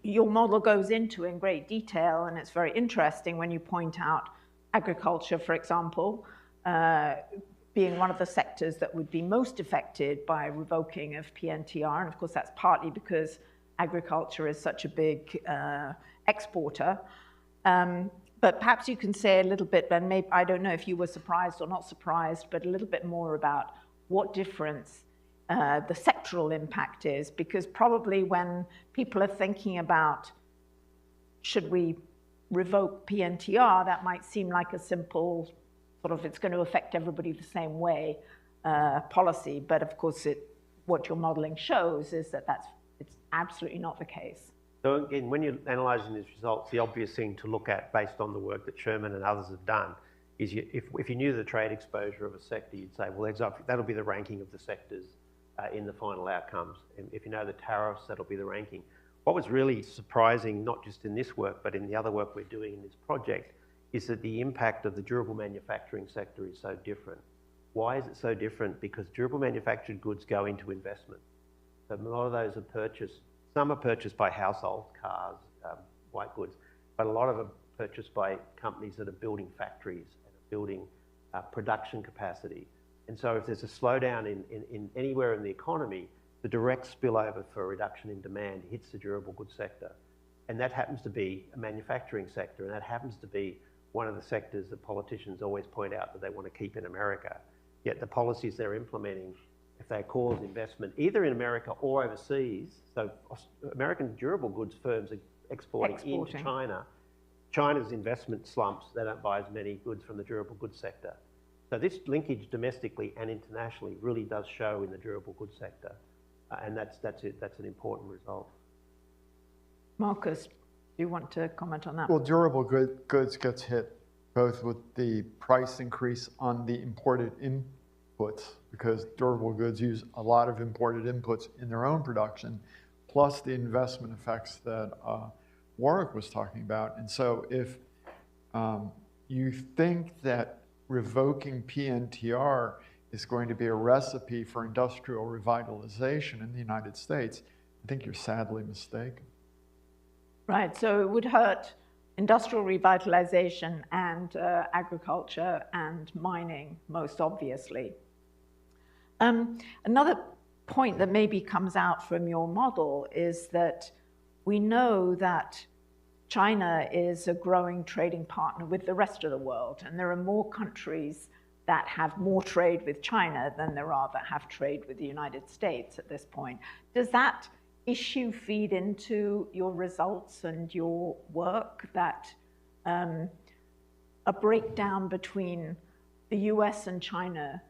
S2: your model goes into in great detail, and it's very interesting when you point out agriculture, for example, being one of the sectors that would be most affected by revoking of PNTR. And of course, that's partly because agriculture is such a big exporter. But perhaps you can say a little bit, and maybe, I don't know if you were surprised or not surprised, but a little bit more about what difference the sectoral impact is, because probably when people are thinking about should we revoke PNTR, that might seem like a simple sort of it's going to affect everybody the same way policy. But of course, what your modeling shows is that it's absolutely not the case.
S4: So again, when you're analysing these results, the obvious thing to look at based on the work that Sherman and others have done is if you knew the trade exposure of a sector, you'd say, well, that'll be the ranking of the sectors in the final outcomes. And if you know the tariffs, that'll be the ranking. What was really surprising, not just in this work, but in the other work we're doing in this project, is that the impact of the durable manufacturing sector is so different. Why is it so different? Because durable manufactured goods go into investment. So a lot of those are purchased. Some are purchased by households, cars, white goods, but a lot of them are purchased by companies that are building factories and are building production capacity. And so if there's a slowdown in anywhere in the economy, the direct spillover for a reduction in demand hits the durable goods sector. And that happens to be a manufacturing sector, and that happens to be one of the sectors that politicians always point out that they want to keep in America. Yet the policies they're implementing, if they cause investment either in America or overseas, so American durable goods firms are exporting into China. China's investment slumps, they don't buy as many goods from the durable goods sector. So this linkage domestically and internationally really does show in the durable goods sector. And that's an important result.
S2: Marcus, do you want to comment on that?
S3: Well, durable goods gets hit both with the price increase on the imported inputs, because durable goods use a lot of imported inputs in their own production, plus the investment effects that Warwick was talking about. And so if you think that revoking PNTR is going to be a recipe for industrial revitalization in the United States, I think you're sadly mistaken.
S2: Right, so it would hurt industrial revitalization and agriculture and mining, most obviously. Another point that maybe comes out from your model is that we know that China is a growing trading partner with the rest of the world, and there are more countries that have more trade with China than there are that have trade with the United States at this point. Does that issue feed into your results and your work, that a breakdown between the US and China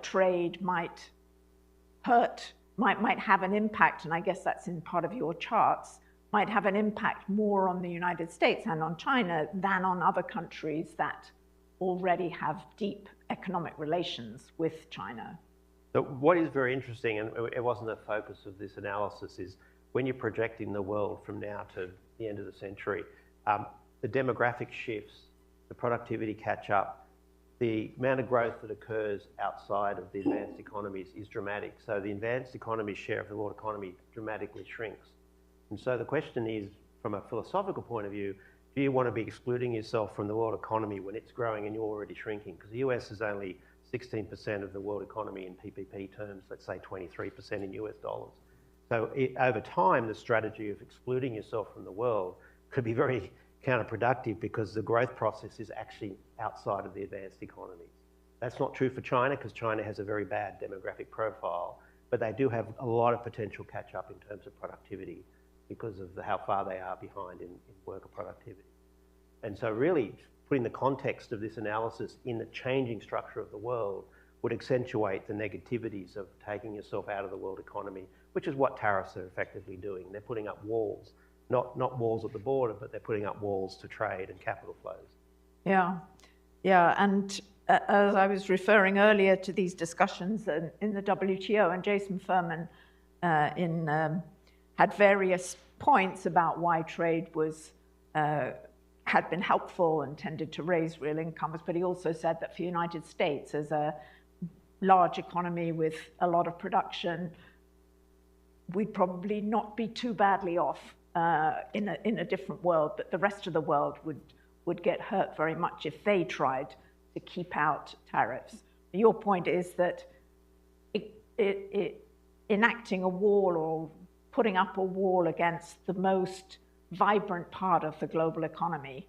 S2: trade might have an impact, and I guess that's in part of your charts, might have an impact more on the United States and on China than on other countries that already have deep economic relations with China?
S4: So what is very interesting, and it wasn't the focus of this analysis, is when you're projecting the world from now to the end of the century, the demographic shifts, the productivity catch up, the amount of growth that occurs outside of the advanced economies is dramatic. So the advanced economy share of the world economy dramatically shrinks. And so the question is, from a philosophical point of view, do you want to be excluding yourself from the world economy when it's growing and you're already shrinking? Because the US is only 16% of the world economy in PPP terms, let's say 23% in US dollars. So over time, the strategy of excluding yourself from the world could be very counterproductive because the growth process is actually outside of the advanced economies. That's not true for China because China has a very bad demographic profile, but they do have a lot of potential catch up in terms of productivity because of how far they are behind in worker productivity. And so really putting the context of this analysis in the changing structure of the world would accentuate the negativities of taking yourself out of the world economy, which is what tariffs are effectively doing. They're putting up walls, not walls at the border, but they're putting up walls to trade and capital flows.
S2: Yeah, and as I was referring earlier to these discussions in the WTO, and Jason Furman had various points about why trade had been helpful and tended to raise real incomes, but he also said that for the United States, as a large economy with a lot of production, we'd probably not be too badly off in a different world, but the rest of the world would get hurt very much if they tried to keep out tariffs. Your point is that enacting a wall or putting up a wall against the most vibrant part of the global economy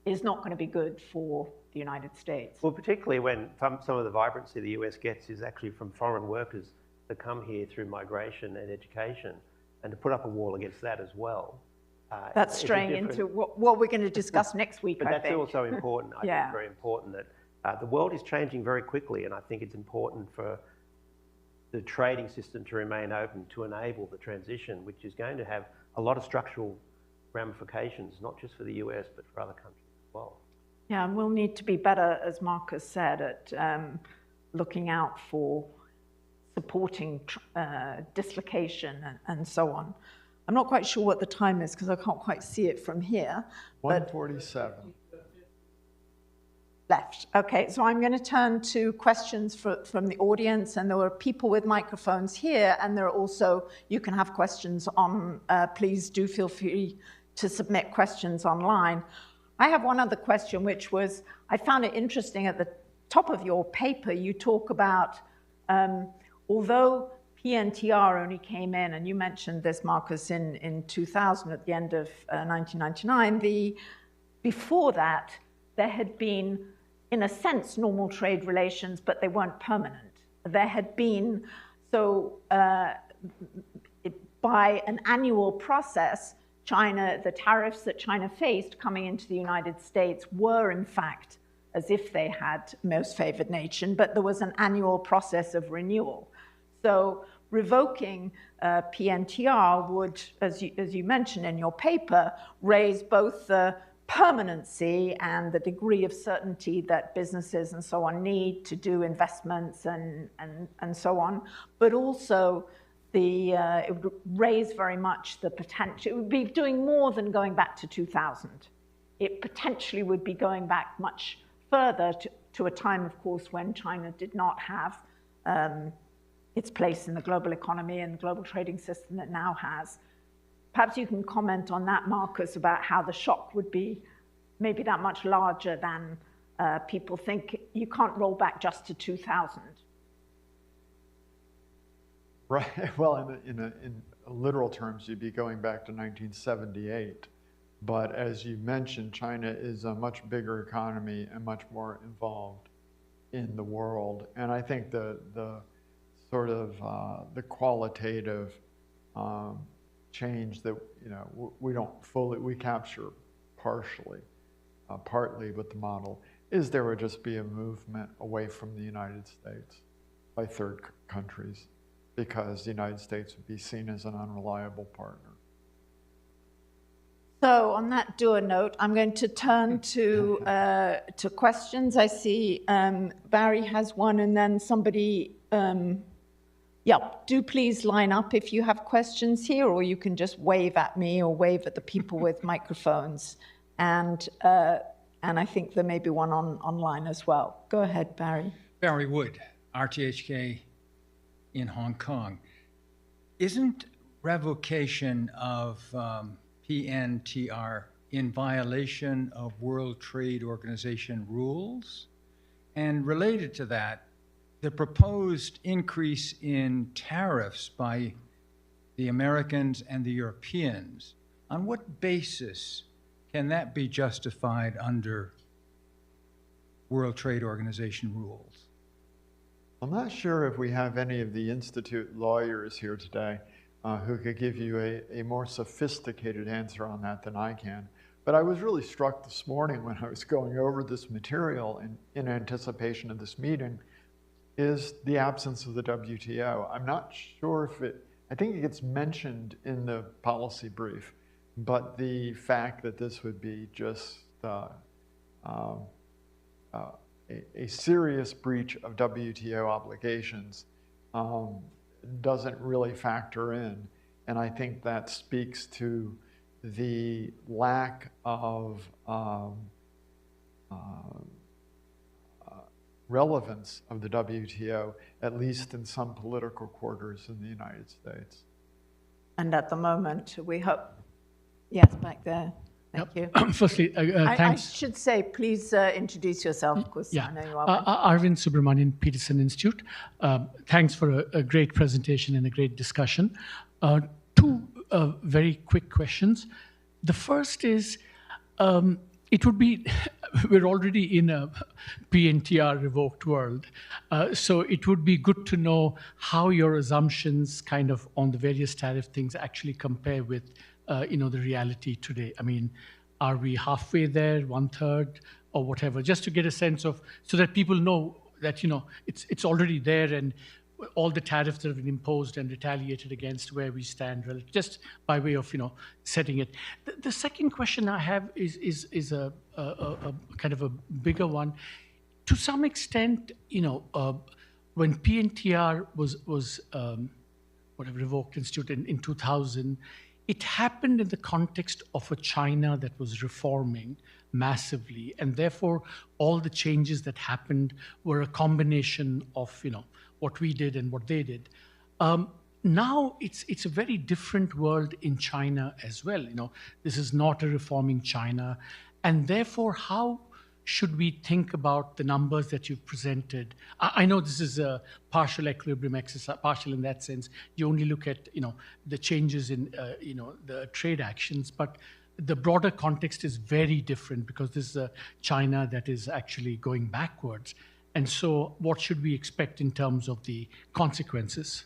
S2: is not going to be good for the United States.
S4: Well, particularly when some of the vibrancy the US gets is actually from foreign workers that come here through migration and education, and to put up a wall against that as well.
S2: That's straying into what we're going to discuss next week,
S4: but
S2: I
S4: that's
S2: think.
S4: also important. I think very important that the world is changing very quickly, and I think it's important for the trading system to remain open to enable the transition, which is going to have a lot of structural ramifications, not just for the US, but for other countries as well.
S2: Yeah, and we'll need to be better, as Marcus said, at looking out for supporting dislocation and so on. I'm not quite sure what the time is because I can't quite see it from here.
S3: 1:47.
S2: Left. Okay, so I'm going to turn to questions from the audience, and there are people with microphones here, and there are also, you can have questions on, please do feel free to submit questions online. I have one other question, which was, I found it interesting at the top of your paper, you talk about, although PNTR only came in, and you mentioned this, Marcus, in 2000, at the end of 1999, before that, there had been, in a sense, normal trade relations, but they weren't permanent. There had been, by an annual process, the tariffs that China faced coming into the United States were, in fact, as if they had most favored nation, but there was an annual process of renewal. So revoking PNTR would, as you mentioned in your paper, raise both the permanency and the degree of certainty that businesses and so on need to do investments and so on, but also it would raise very much the potential. It would be doing more than going back to 2000. It potentially would be going back much further to a time, of course, when China did not have its place in the global economy and the global trading system that now has. Perhaps you can comment on that, Marcus, about how the shock would be maybe that much larger than people think. You can't roll back just to 2000.
S3: Right. Well, in literal terms, you'd be going back to 1978. But as you mentioned, China is a much bigger economy and much more involved in the world. And I think the sort of the qualitative change that we capture partly with the model is there would just be a movement away from the United States by third countries because the United States would be seen as an unreliable partner.
S2: So on that doer note, I'm going to turn to questions. I see Barry has one, and then somebody, do please line up if you have questions here, or you can just wave at me or wave at the people with microphones. And I think there may be one online as well. Go ahead, Barry.
S5: Barry Wood, RTHK in Hong Kong. Isn't revocation of PNTR in violation of World Trade Organization rules? And related to that, the proposed increase in tariffs by the Americans and the Europeans, on what basis can that be justified under World Trade Organization rules?
S3: I'm not sure if we have any of the Institute lawyers here today who could give you a more sophisticated answer on that than I can. But I was really struck this morning when I was going over this material in anticipation of this meeting is the absence of the WTO. I'm not sure if I think it gets mentioned in the policy brief, but the fact that this would be just a serious breach of WTO obligations doesn't really factor in. And I think that speaks to the lack of relevance of the WTO, at least in some political quarters in the United States.
S2: And at the moment, we hope, yes, back there. Thank you.
S6: Firstly, thanks.
S2: I should say, please introduce yourself, because I know you are.
S6: Arvind Subramanian, Peterson Institute. Thanks for a great presentation and a great discussion. Two very quick questions. The first is, it would be, we're already in a PNTR revoked world, so it would be good to know how your assumptions kind of on the various tariff things actually compare with the reality today. I mean, are we halfway there, 1/3, or whatever? Just to get a sense of, so that people know that, it's already there and all the tariffs that have been imposed and retaliated against where we stand, just by way of, setting it. The second question I have is a kind of a bigger one. To some extent, when PNTR was revoked institute in 2000, it happened in the context of a China that was reforming massively, and therefore all the changes that happened were a combination of what we did and what they did. Now it's a very different world in China as well. This is not a reforming China, and therefore how should we think about the numbers that you've presented? I know this is a partial equilibrium exercise, partial in that sense. You only look at the changes in the trade actions, but the broader context is very different because this is a China that is actually going backwards. And so what should we expect in terms of the consequences?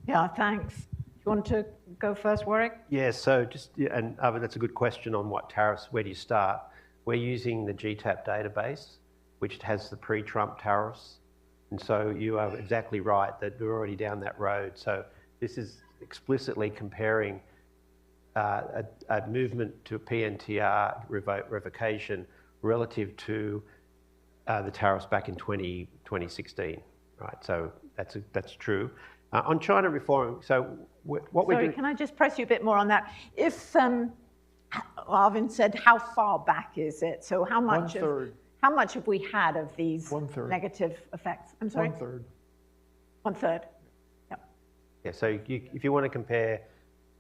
S2: Yeah, thanks. You want to go first, Warwick?
S4: Yeah, so and that's a good question on what tariffs, where do you start? We're using the GTAP database, which has the pre-Trump tariffs. And so you are exactly right that we're already down that road. So this is explicitly comparing a movement to a PNTR revocation relative to the tariffs back in 2016, right? So that's true. On China reform, so what we're doing...
S2: Sorry, can I just press you a bit more on that? If Arvind said, how far back is it? So how much have we had of these negative effects? I'm sorry?
S3: 1/3.
S2: 1/3. Yep.
S4: Yeah, so if you want to compare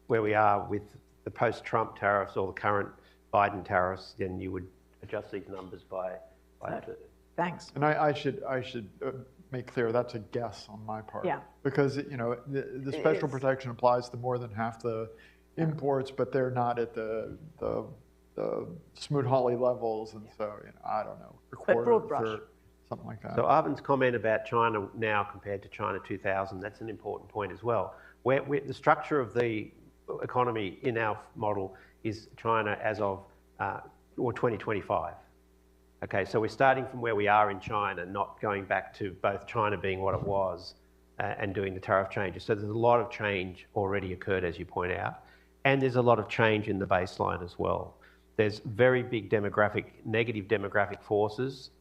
S4: where we are with the post-Trump tariffs or the current Biden tariffs, then you would adjust these numbers by a third.
S2: Thanks.
S3: And I should make clear that's a guess on my part.
S2: Yeah.
S3: Because the special protection applies to more than half the imports, but they're not at the Smoot-Hawley levels, and so I don't know, a
S2: But
S3: quarter,
S2: broad brush.
S3: third, something like that.
S4: So Arvin's comment about China now compared to China 2000, that's an important point as well. The structure of the economy in our model is China as of 2025. Okay, so we're starting from where we are in China, not going back to both China being what it was and doing the tariff changes. So there's a lot of change already occurred, as you point out, and there's a lot of change in the baseline as well. There's very big negative demographic forces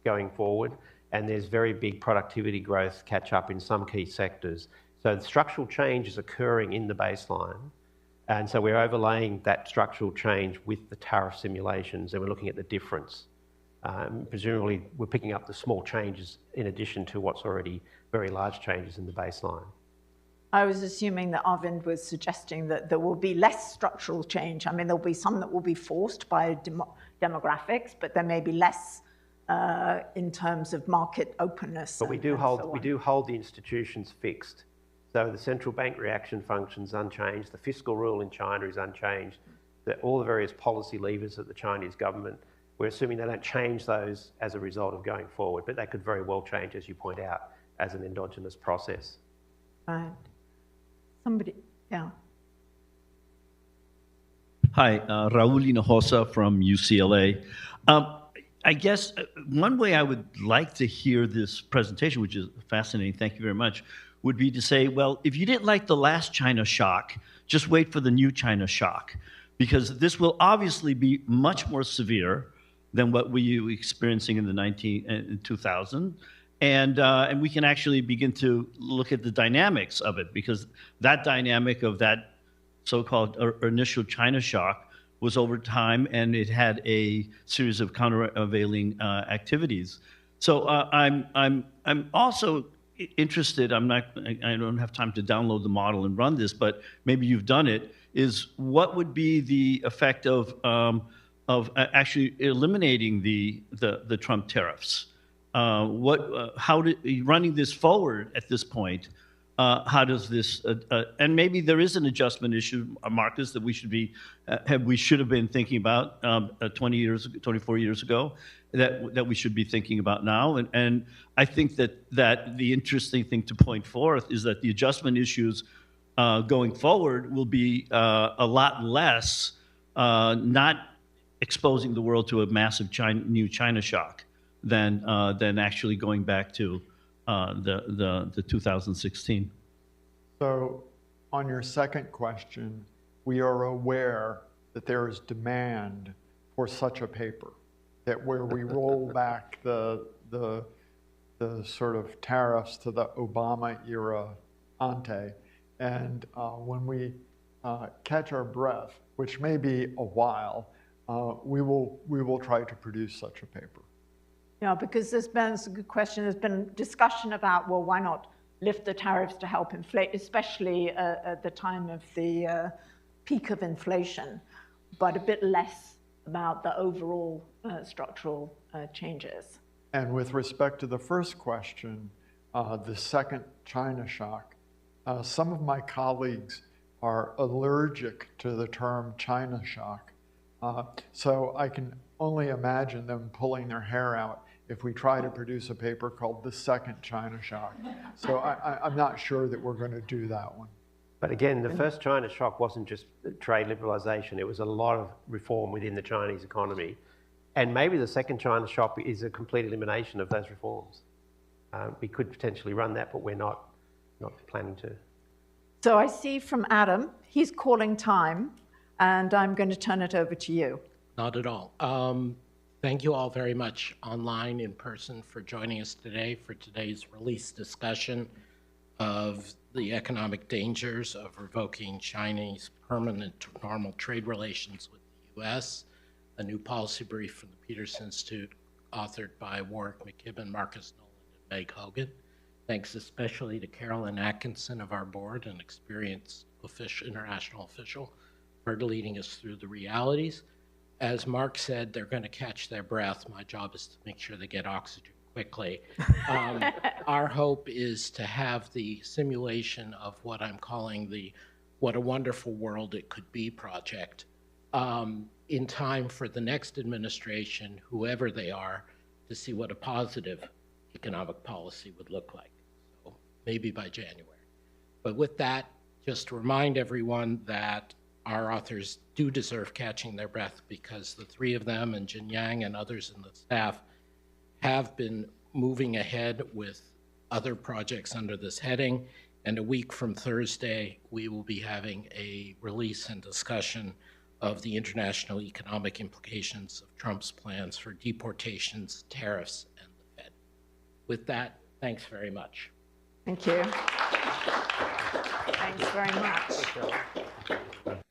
S4: going forward, and there's very big productivity growth catch up in some key sectors. So the structural change is occurring in the baseline, and so we're overlaying that structural change with the tariff simulations, and we're looking at the difference. Presumably, we're picking up the small changes in addition to what's already very large changes in the baseline.
S2: I was assuming that Arvind was suggesting that there will be less structural change. I mean, there'll be some that will be forced by demographics, but there may be less in terms of market openness.
S4: But we do hold the institutions fixed. So the central bank reaction function's unchanged. The fiscal rule in China is unchanged. All the various policy levers of the Chinese government, we're assuming they don't change those as a result of going forward, but they could very well change, as you point out, as an endogenous process.
S2: Right. Somebody, yeah.
S7: Hi, Raul Hinojosa from UCLA. I guess one way I would like to hear this presentation, which is fascinating, thank you very much, would be to say, well, if you didn't like the last China shock, just wait for the new China shock, because this will obviously be much more severe than what we were experiencing in the 2000. And we can actually begin to look at the dynamics of it, because that dynamic of that so-called initial China shock was over time, and it had a series of countervailing activities. So I'm also interested. I don't have time to download the model and run this, but maybe you've done it. Is what would be the effect of actually eliminating the Trump tariffs? Running this forward at this point, how does this, and maybe there is an adjustment issue, Marcus, that we should have been thinking about 24 years ago, that we should be thinking about now. And I think that the interesting thing to point forth is that the adjustment issues going forward will be a lot less, not exposing the world to a massive new China shock than actually going back to the 2016.
S3: So on your second question, we are aware that there is demand for such a paper, that where we roll back the sort of tariffs to the Obama era ante, and when we catch our breath, which may be a while, we will try to produce such a paper.
S2: Yeah, because it's a good question. There's been discussion about, well, why not lift the tariffs to help inflate, especially at the time of the peak of inflation, but a bit less about the overall structural changes.
S3: And with respect to the first question, the second China shock, some of my colleagues are allergic to the term China shock. So I can only imagine them pulling their hair out if we try to produce a paper called The Second China Shock. So I'm not sure that we're going to do that one.
S4: But again, the first China shock wasn't just trade liberalisation. It was a lot of reform within the Chinese economy. And maybe the second China shock is a complete elimination of those reforms. We could potentially run that, but we're not planning to.
S2: So I see from Adam, he's calling time, and I'm going to turn it over to you.
S1: Not at all. Thank you all very much online, in person, for joining us today for today's release discussion of the economic dangers of revoking Chinese permanent normal trade relations with the U.S., a new policy brief from the Peterson Institute authored by Warwick McKibbin, Marcus Noland, and Megan Hogan. Thanks especially to Carolyn Atkinson of our board, an experienced international official, for leading us through the realities. As Mark said, they're going to catch their breath. My job is to make sure they get oxygen quickly. Our hope is to have the simulation of what I'm calling the What a Wonderful World It Could Be project in time for the next administration, whoever they are, to see what a positive economic policy would look like. So maybe by January. But with that, just to remind everyone that our authors do deserve catching their breath, because the three of them and Jin Yang and others in the staff have been moving ahead with other projects under this heading. And a week from Thursday, we will be having a release and discussion of the international economic implications of Trump's plans for deportations, tariffs, and the Fed. With that, thanks very much.
S2: Thank you. Thanks very much.